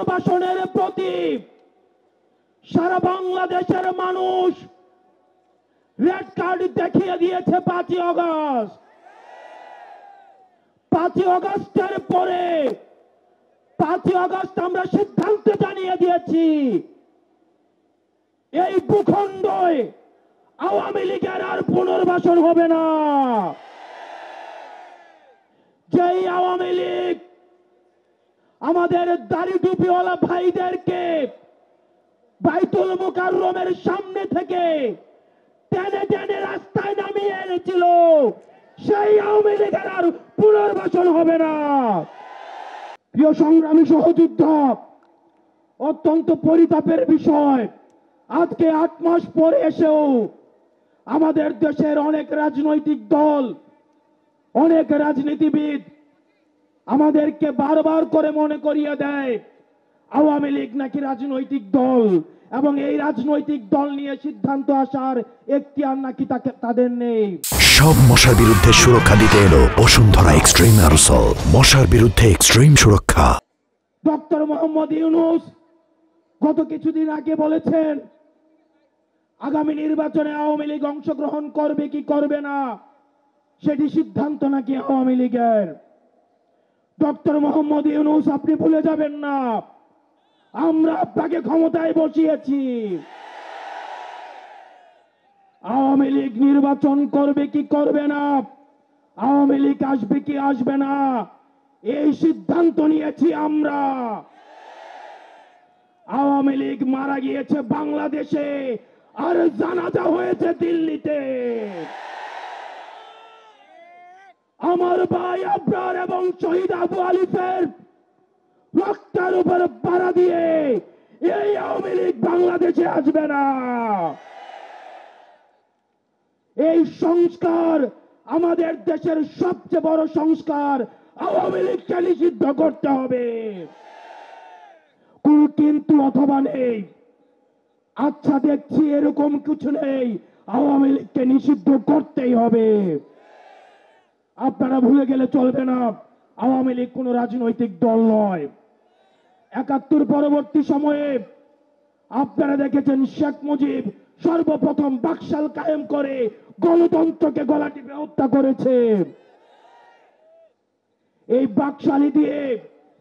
পুনর্বাসনের প্রতি সারা বাংলাদেশের মানুষ রেড কার্ড দেখিয়ে দিয়েছে 5ই আগস্ট। 5ই আগস্টের পরে 5ই আগস্ট আমরা সিদ্ধান্ত জানিয়ে দিয়েছি, এই ভূখণ্ডে আওয়ামী লীগের আর পুনর্বাসন হবে না। যেই আওয়ামী লীগ আমাদের দাড়ি টুপিওয়ালা ভাইদেরকে বাইতুল মুকাররমের সামনে থেকে টেনে টেনে রাস্তায় নামিয়ে এনেছিল, সেই আওয়ামী লীগের আর পুনর্বাসন হবে না। প্রিয় সংগ্রামী সহযোদ্ধা, অত্যন্ত পরিতাপের বিষয়, আজকে 8 মাস পরে এসেও আমাদের দেশের অনেক রাজনৈতিক দল, অনেক রাজনীতিবিদ আমাদেরকে বারবার করে মনে করিয়ে দেয় আওয়ামী লীগ নাকি রাজনৈতিক দল, এবং এই রাজনৈতিক দল নিয়ে সিদ্ধান্ত আসার এখতিয়ার নাকি তাদের নেই। সব মশার বিরুদ্ধে সুরক্ষা দিতে এলো বসুন্ধরা এক্সট্রিম অ্যারোসল, মশার বিরুদ্ধে এক্সট্রিম সুরক্ষা। ডক্টর মোহাম্মদ ইউনূস গত কিছুদিন আগে বলেছেন আগামী নির্বাচনে আওয়ামী লীগ অংশগ্রহণ করবে কি করবে না সেটি সিদ্ধান্ত নাকি আওয়ামী লীগের। ডক্টর মোহাম্মদ ইউনূস, আপনি ভুলে যাবেন না, আমরা আপনাকে ক্ষমতায় বসিয়েছি। আওয়ামী লীগ নির্বাচন করবে কি করবে না, আওয়ামী লীগ আসবে কি আসবে না, এই সিদ্ধান্ত নিয়েছি আমরা। আওয়ামী লীগ মারা গিয়েছে বাংলাদেশে, আর জানাজা হয়েছে দিল্লিতে। আমার ভাই আবরার এবং শহীদ আবু আলিফের রক্তের উপর পাড়া দিয়ে এই আওয়ামী লীগ বাংলাদেশে আসবে না। এই সংস্কার, আমাদের দেশের সবচেয়ে বড় সংস্কার, আওয়ামী লীগকে নিষিদ্ধ করতে হবে। কোন কিন্তু অথবা নেই, আচ্ছা দেখছি এরকম কিছু নেই, আওয়ামী লীগকে নিষিদ্ধ করতেই হবে। আপনারা ভুলে গেলে চলবে না, আওয়ামী লীগ কোন রাজনৈতিক দল নয়। ৭১ পরবর্তী সময়ে আপনারা দেখেছেন শেখ মুজিব সর্বপ্রথম বাকশাল কায়েম করে গণতন্ত্রকে গলা টিপে হত্যা করেছে। এই বাকশালী দিয়ে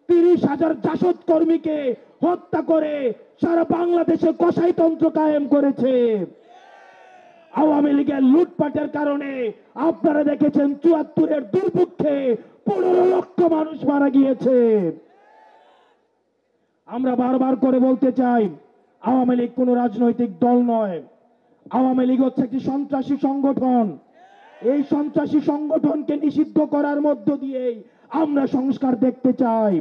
৩০,০০০ জাসদ কর্মীকে হত্যা করে সারা বাংলাদেশে কসাইতন্ত্র কায়েম করেছে। আওয়ামী লীগের লুটপাটের কারণে আপনারা দেখেছেন ৭৪-এর দুর্ভিক্ষে ১৫ লক্ষ মানুষ মারা গিয়েছে। আমরা বারবার করে বলতে চাই, আওয়ামী লীগ কোন রাজনৈতিক দল নয়, আওয়ামী লীগ হচ্ছে একটি সন্ত্রাসী সংগঠন। এই সন্ত্রাসী সংগঠনকে নিষিদ্ধ করার মধ্য দিয়েই আমরা সংস্কার দেখতে চাই।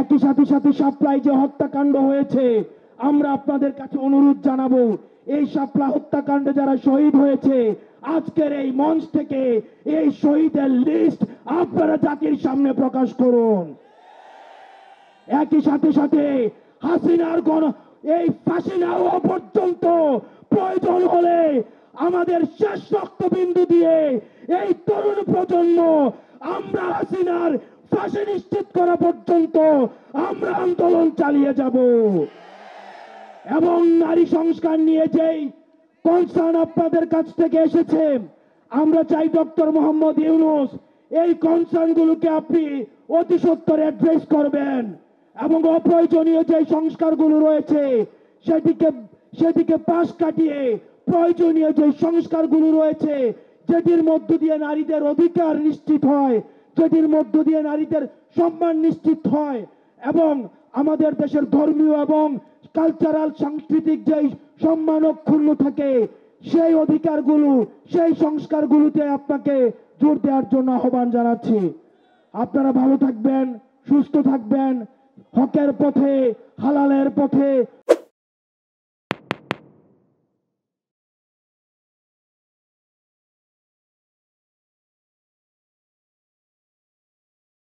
একই সাথে শাপলায় যে হত্যাকাণ্ড হয়েছে, আমরা আপনাদের কাছে অনুরোধ জানাবো, এই শাপলা হত্যাকাণ্ডে যারা শহীদ হয়েছে, আজকের এই মঞ্চ থেকে এই শহীদের লিস্ট আপনারা জাতির সামনে প্রকাশ করুন। একই সাথে হাসিনার এই ফাঁসি না হওয়া পর্যন্ত প্রয়োজন হলে আমাদের শেষ রক্তবিন্দু দিয়ে এই তরুণ প্রজন্ম আমরা হাসিনার ফাঁসি নিশ্চিত করা পর্যন্ত আমরা আন্দোলন চালিয়ে যাব। এবং নারী সংস্কার নিয়ে যেই কনসার্ন আপনাদের কাছ থেকে এসেছে, আমরা চাই ডক্টর মোহাম্মদ ইউনূস এই কনসার্নগুলোকে আপনি অতি সত্বর অ্যাড্রেস করবেন, এবং অপ্রয়োজনীয় যে সংস্কারগুলো রয়েছে সেটিকে পাশ কাটিয়ে প্রয়োজনীয় যে সংস্কারগুলো রয়েছে, যেটির মধ্য দিয়ে নারীদের অধিকার নিশ্চিত হয়, যেটির মধ্য দিয়ে নারীদের সম্মান নিশ্চিত হয়, এবং আমাদের দেশের ধর্মীয় এবং কালচারাল সাংস্কৃতিক যেই সম্মান অক্ষুণ্ণ থাকে, সেই অধিকারগুলো, সেই সংস্কারগুলোতে আপনাকে জোর দেওয়ার জন্য আহ্বান জানাচ্ছি। আপনারা ভালো থাকবেন, সুস্থ থাকবেন, হকের পথে, হালালের পথে